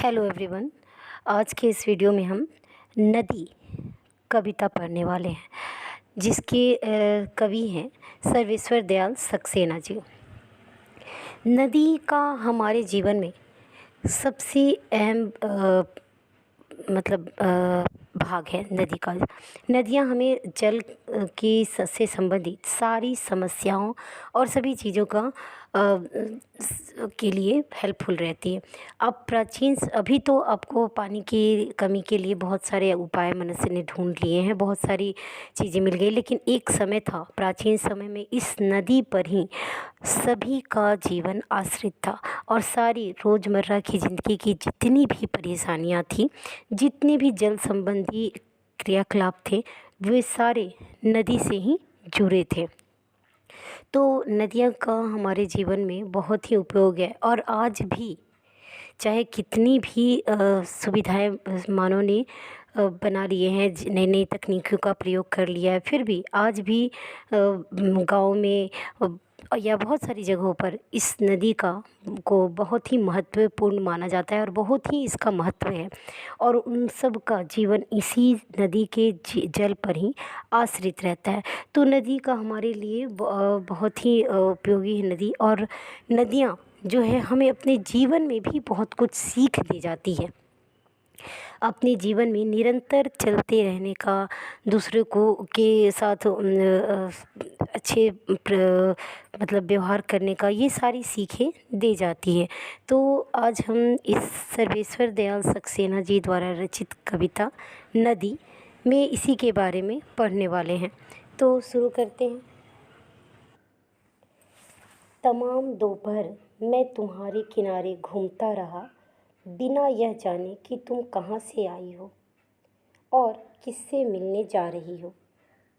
Hello everyone. आज के इस वीडियो में हम नदी कविता पढ़ने वाले हैं, जिसके कवि हैं सर्वेश्वर दयाल सक्सेना जी। नदी का हमारे जीवन में सबसे अहम भाग है नदी का। नदियाँ हमें जल की से संबंधित सारी समस्याओं और सभी चीज़ों का के लिए हेल्पफुल रहती है। अब अभी तो आपको पानी की कमी के लिए बहुत सारे उपाय मनुष्य ने ढूंढ लिए हैं, बहुत सारी चीज़ें मिल गई, लेकिन एक समय था, प्राचीन समय में इस नदी पर ही सभी का जीवन आश्रित था और सारी रोज़मर्रा की ज़िंदगी की जितनी भी परेशानियां थी, जितने भी जल संबंधी क्रियाकलाप थे, वे सारे नदी से ही जुड़े थे। तो नदियाँ का हमारे जीवन में बहुत ही उपयोग है और आज भी चाहे कितनी भी सुविधाएं मानव ने बना लिए हैं, नई नई तकनीकों का प्रयोग कर लिया है, फिर भी आज भी गांव में या बहुत सारी जगहों पर इस नदी को बहुत ही महत्वपूर्ण माना जाता है और बहुत ही इसका महत्व है और उन सब का जीवन इसी नदी के जल पर ही आश्रित रहता है। तो नदी का हमारे लिए बहुत ही उपयोगी है नदी। और नदियाँ जो है हमें अपने जीवन में भी बहुत कुछ सीख दे जाती है। अपने जीवन में निरंतर चलते रहने का, दूसरों को के साथ अच्छे व्यवहार करने का, ये सारी सीखें दे जाती है। तो आज हम इस सर्वेश्वर दयाल सक्सेना जी द्वारा रचित कविता नदी में इसी के बारे में पढ़ने वाले हैं। तो शुरू करते हैं। तमाम दोपहर मैं तुम्हारे किनारे घूमता रहा, बिना यह जाने कि तुम कहाँ से आई हो और किससे मिलने जा रही हो।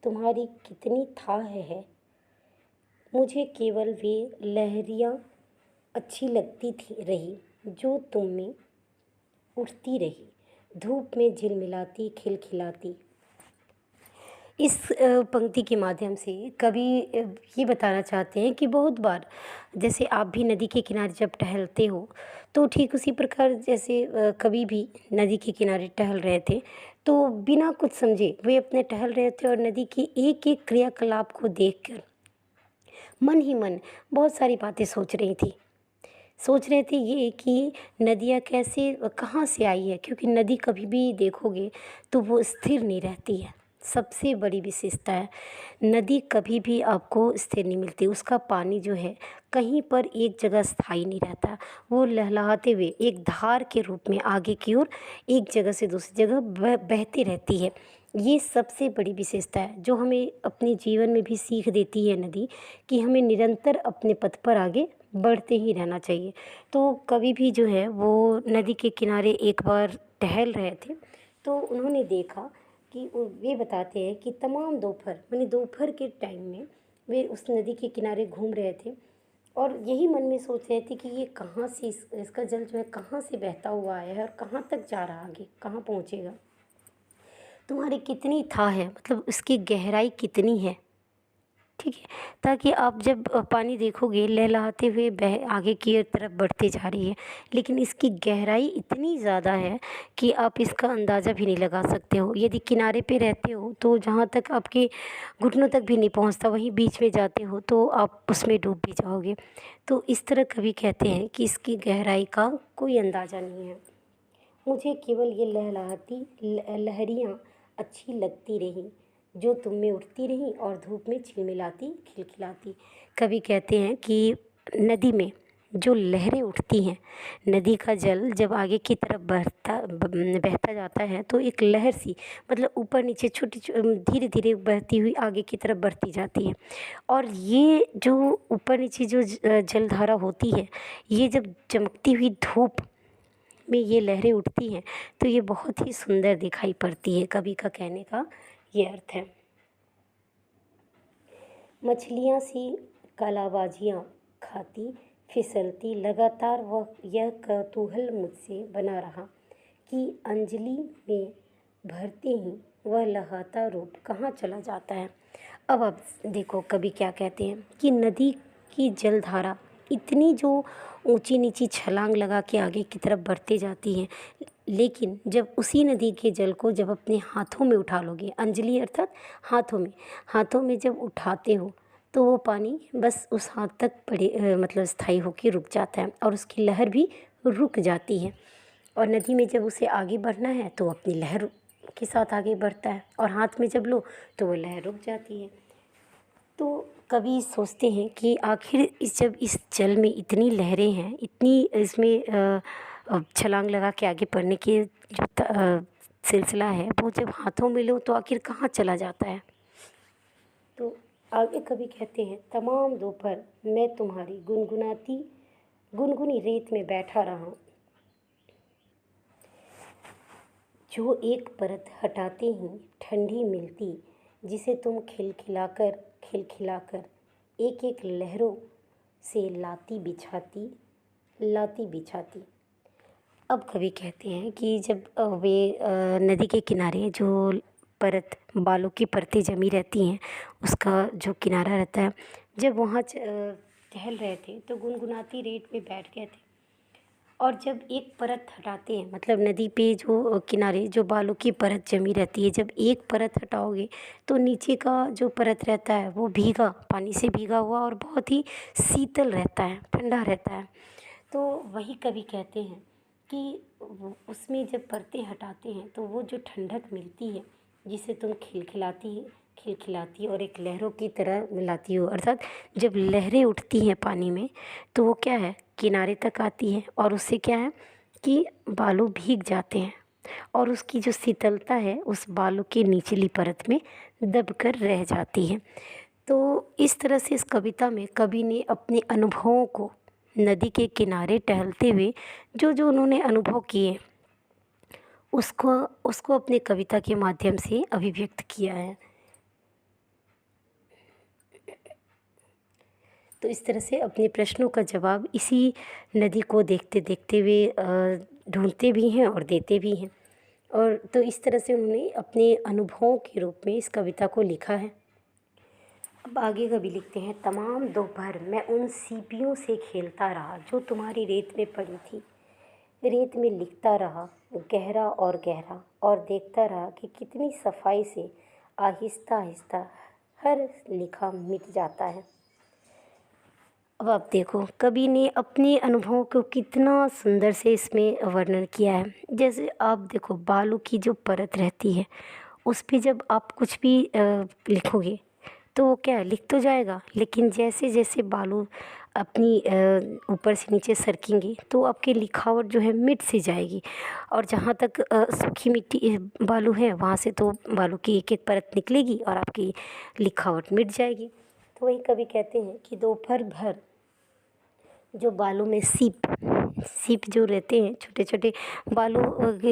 तुम्हारी कितनी थाह है, मुझे केवल वे लहरियाँ अच्छी लगती थी रही जो तुम में उठती रही, धूप में झिलमिलाती खिलखिलाती। इस पंक्ति के माध्यम से कवि ये बताना चाहते हैं कि बहुत बार जैसे आप भी नदी के किनारे जब टहलते हो, तो ठीक उसी प्रकार जैसे कवि भी नदी के किनारे टहल रहे थे, तो बिना कुछ समझे वे अपने टहल रहे थे और नदी के एक एक क्रियाकलाप को देखकर मन ही मन बहुत सारी बातें सोच रहे थे ये कि नदियाँ कैसे कहाँ से आई है, क्योंकि नदी कभी भी देखोगे तो वो स्थिर नहीं रहती है। सबसे बड़ी विशेषता है, नदी कभी भी आपको स्थिर नहीं मिलती। उसका पानी जो है कहीं पर एक जगह स्थायी नहीं रहता, वो लहलहाते हुए एक धार के रूप में आगे की ओर एक जगह से दूसरी जगह बहती रहती है। ये सबसे बड़ी विशेषता है जो हमें अपने जीवन में भी सीख देती है नदी, कि हमें निरंतर अपने पथ पर आगे बढ़ते ही रहना चाहिए। तो कवि भी जो है वो नदी के किनारे एक बार टहल रहे थे, तो उन्होंने देखा कि वे बताते हैं कि तमाम दोपहर माने दोपहर के टाइम में वे उस नदी के किनारे घूम रहे थे और यही मन में सोच रहे थे कि ये कहाँ से इसका जल जो है कहाँ से बहता हुआ आया है और कहाँ तक जा रहा, आगे कहाँ पहुँचेगा। तुम्हारी कितनी थाह है, उसकी गहराई कितनी है, ठीक है। ताकि आप जब पानी देखोगे लहलहाते हुए आगे की तरफ बढ़ते जा रही है, लेकिन इसकी गहराई इतनी ज़्यादा है कि आप इसका अंदाज़ा भी नहीं लगा सकते हो। यदि किनारे पे रहते हो तो जहाँ तक आपके घुटनों तक भी नहीं पहुँचता, वहीं बीच में जाते हो तो आप उसमें डूब भी जाओगे। तो इस तरह कवि कहते हैं कि इसकी गहराई का कोई अंदाज़ा नहीं है। मुझे केवल ये लहलहाती लहरियाँ अच्छी लगती रहीं जो तुम में उठती रहीं और धूप में झिलमिलाती खिलखिलाती। कवि कहते हैं कि नदी में जो लहरें उठती हैं, नदी का जल जब आगे की तरफ बहता जाता है तो एक लहर सी ऊपर नीचे छोटी धीरे धीरे बहती हुई आगे की तरफ बढ़ती जाती है। और ये जो ऊपर नीचे जो जलधारा होती है, ये जब चमकती हुई धूप में ये लहरें उठती हैं तो ये बहुत ही सुंदर दिखाई पड़ती है। कवि का कहने का ये अर्थ है। मछलियाँ सी कालाबाजियाँ खाती फिसलती, लगातार वह यह कौतूहल मुझसे बना रहा कि अंजलि में भरते ही वह लहाता रूप कहाँ चला जाता है। अब आप देखो कवि क्या कहते हैं कि नदी की जलधारा इतनी जो ऊंची नीची छलांग लगा के आगे की तरफ बढ़ते जाती हैं। लेकिन जब उसी नदी के जल को जब अपने हाथों में उठा लोगे, अंजलि अर्थात हाथों में जब उठाते हो तो वो पानी बस उस हाथ तक मतलब स्थायी होकर रुक जाता है और उसकी लहर भी रुक जाती है। और नदी में जब उसे आगे बढ़ना है तो अपनी लहर के साथ आगे बढ़ता है, और हाथ में जब लो तो वो लहर रुक जाती है। तो कभी सोचते हैं कि आखिर जब इस जल में इतनी लहरें हैं, इतनी इसमें छलांग लगा के आगे बढ़ने की जो सिलसिला है, वो जब हाथों में लो तो आखिर कहाँ चला जाता है। तो आगे कभी कहते हैं, तमाम दोपहर मैं तुम्हारी गुनगुनी रेत में बैठा रहा, जो एक परत हटाते ही ठंडी मिलती, जिसे तुम खिलखिलाकर एक एक लहरों से लाती बिछाती। अब कवि कहते हैं कि जब वे नदी के किनारे जो परत बालू की परतें जमी रहती हैं, उसका जो किनारा रहता है, जब वहाँ टहल रहे थे तो गुनगुनाती रेत में बैठ गए थे। और जब एक परत हटाते हैं, मतलब नदी पे जो किनारे जो बालू की परत जमी रहती है, जब एक परत हटाओगे तो नीचे का जो परत रहता है वो भीगा, पानी से भीगा हुआ और बहुत ही शीतल रहता है, ठंडा रहता है। तो वही कवि कहते हैं कि उसमें जब परतें हटाते हैं तो वो जो ठंडक मिलती है, जिसे तुम खिलखिलाती और एक लहरों की तरह मिलाती हो, अर्थात जब लहरें उठती हैं पानी में तो वो क्या है, किनारे तक आती है और उससे क्या है कि बालू भीग जाते हैं और उसकी जो शीतलता है उस बालू की निचली परत में दबकर रह जाती है। तो इस तरह से इस कविता में कवि ने अपने अनुभवों को, नदी के किनारे टहलते हुए जो जो उन्होंने अनुभव किए, उसको उसको अपने कविता के माध्यम से अभिव्यक्त किया है। तो इस तरह से अपने प्रश्नों का जवाब इसी नदी को देखते देखते हुए ढूंढते भी हैं और देते भी हैं। और तो इस तरह से उन्होंने अपने अनुभवों के रूप में इस कविता को लिखा है। अब आगे कवि लिखते हैं, तमाम दोपहर मैं उन सीपियों से खेलता रहा जो तुम्हारी रेत में पड़ी थी। रेत में लिखता रहा गहरा और देखता रहा कि कितनी सफाई से आहिस्ता आहिस्ता हर लिखा मिट जाता है। अब आप देखो, कवि ने अपने अनुभवों को कितना सुंदर से इसमें वर्णन किया है। जैसे आप देखो, बालू की जो परत रहती है उस पे जब आप कुछ भी लिखोगे तो वो क्या है, लिख तो जाएगा, लेकिन जैसे जैसे बालू अपनी ऊपर से नीचे सरकेंगे तो आपकी लिखावट जो है मिट सी जाएगी। और जहाँ तक सूखी मिट्टी बालू है, वहाँ से तो बालू की एक एक परत निकलेगी और आपकी लिखावट मिट जाएगी। तो वही कवि कहते हैं कि दोपहर भर जो बालू में सीप जो रहते हैं, छोटे छोटे बालू,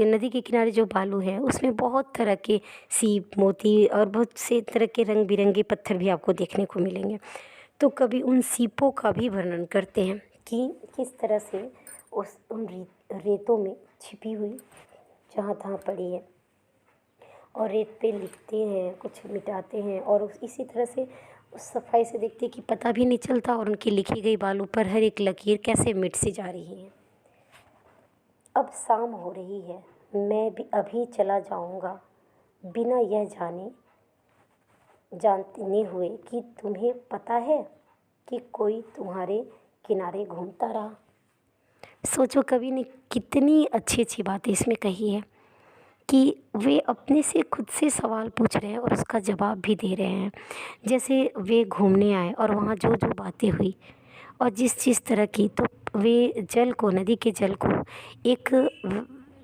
नदी के किनारे जो बालू है उसमें बहुत तरह के सीप, मोती और बहुत से तरह के रंग बिरंगे पत्थर भी आपको देखने को मिलेंगे। तो कभी उन सीपों का भी वर्णन करते हैं कि किस तरह से उन रेतों में छिपी हुई जहाँ तहाँ पड़ी है, और रेत पे लिखते हैं, कुछ मिटाते हैं और इसी तरह से उस सफाई से देखते हैं कि पता भी नहीं चलता और उनकी लिखी गई बालू पर हर एक लकीर कैसे मिट सी जा रही है। अब शाम हो रही है, मैं भी अभी चला जाऊंगा, बिना यह जानते हुए कि तुम्हें पता है कि कोई तुम्हारे किनारे घूमता रहा। सोचो, कवि ने कितनी अच्छी अच्छी बातें इसमें कही है कि वे अपने से खुद से सवाल पूछ रहे हैं और उसका जवाब भी दे रहे हैं। जैसे वे घूमने आए और वहाँ जो जो बातें हुई और जिस तरह की, तो वे नदी के जल को एक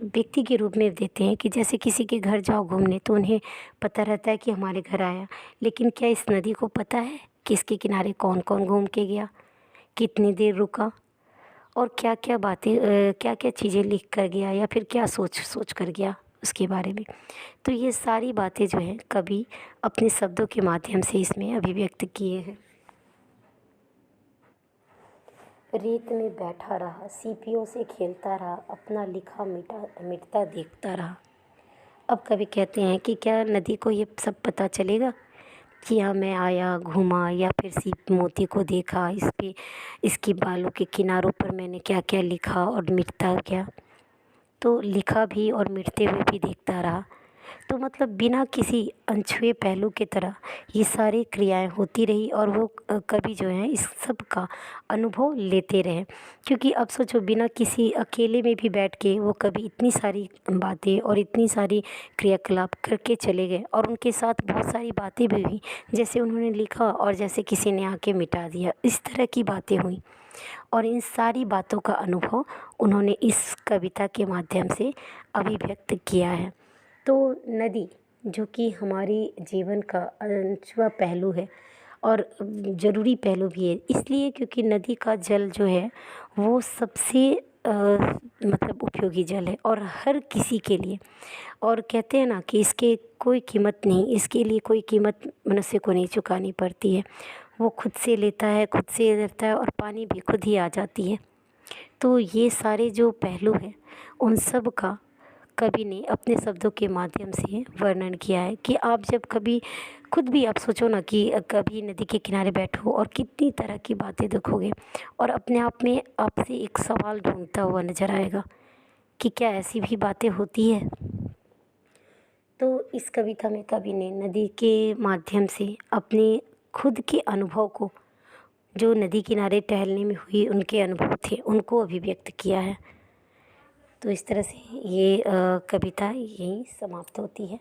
व्यक्ति के रूप में देते हैं कि जैसे किसी के घर जाओ घूमने तो उन्हें पता रहता है कि हमारे घर आया, लेकिन क्या इस नदी को पता है कि इसके किनारे कौन कौन घूम के गया, कितनी देर रुका और क्या क्या बातें, क्या क्या चीज़ें लिख कर गया या फिर क्या सोच कर गया उसके बारे में। तो ये सारी बातें जो हैं कवि अपने शब्दों के माध्यम से इसमें अभिव्यक्त किए हैं। रेत में बैठा रहा, सीपियों से खेलता रहा, अपना लिखा मिटता देखता रहा। अब कवि कहते हैं कि क्या नदी को ये सब पता चलेगा कि हाँ मैं आया, घूमा या फिर सीप मोती को देखा, इस पे इसके बालों के किनारों पर मैंने क्या-क्या लिखा और मिटता गया। तो लिखा भी और मिटते हुए भी देखता रहा। तो मतलब बिना किसी अनछुए पहलू की तरह ये सारी क्रियाएँ होती रही और वो कवि जो हैं इस सब का अनुभव लेते रहे। क्योंकि अब सोचो बिना किसी अकेले में भी बैठ के वो कवि इतनी सारी बातें और इतनी सारी क्रियाकलाप करके चले गए और उनके साथ बहुत सारी बातें भी हुई। जैसे उन्होंने लिखा और जैसे किसी ने आके मिटा दिया, इस तरह की बातें हुईं। और इन सारी बातों का अनुभव उन्होंने इस कविता के माध्यम से अभिव्यक्त किया है। तो नदी जो कि हमारी जीवन का अनछुआ पहलू है और ज़रूरी पहलू भी है, इसलिए क्योंकि नदी का जल जो है वो सबसे मतलब उपयोगी जल है और हर किसी के लिए। और कहते हैं ना कि इसके कोई कीमत नहीं, इसके लिए कोई कीमत मनुष्य को नहीं चुकानी पड़ती है। वो खुद से लेता है, खुद से रहता है और पानी भी खुद ही आ जाती है। तो ये सारे जो पहलू हैं उन सब का कवि ने अपने शब्दों के माध्यम से वर्णन किया है कि आप जब कभी खुद भी आप सोचो ना कि कभी नदी के किनारे बैठो और कितनी तरह की बातें देखोगे और अपने आप में आपसे एक सवाल ढूंढता हुआ नज़र आएगा कि क्या ऐसी भी बातें होती है। तो इस कविता में कवि ने नदी के माध्यम से अपने खुद के अनुभव को, जो नदी किनारे टहलने में हुई उनके अनुभव थे, उनको अभिव्यक्त किया है। तो इस तरह से ये कविता यहीं समाप्त होती है।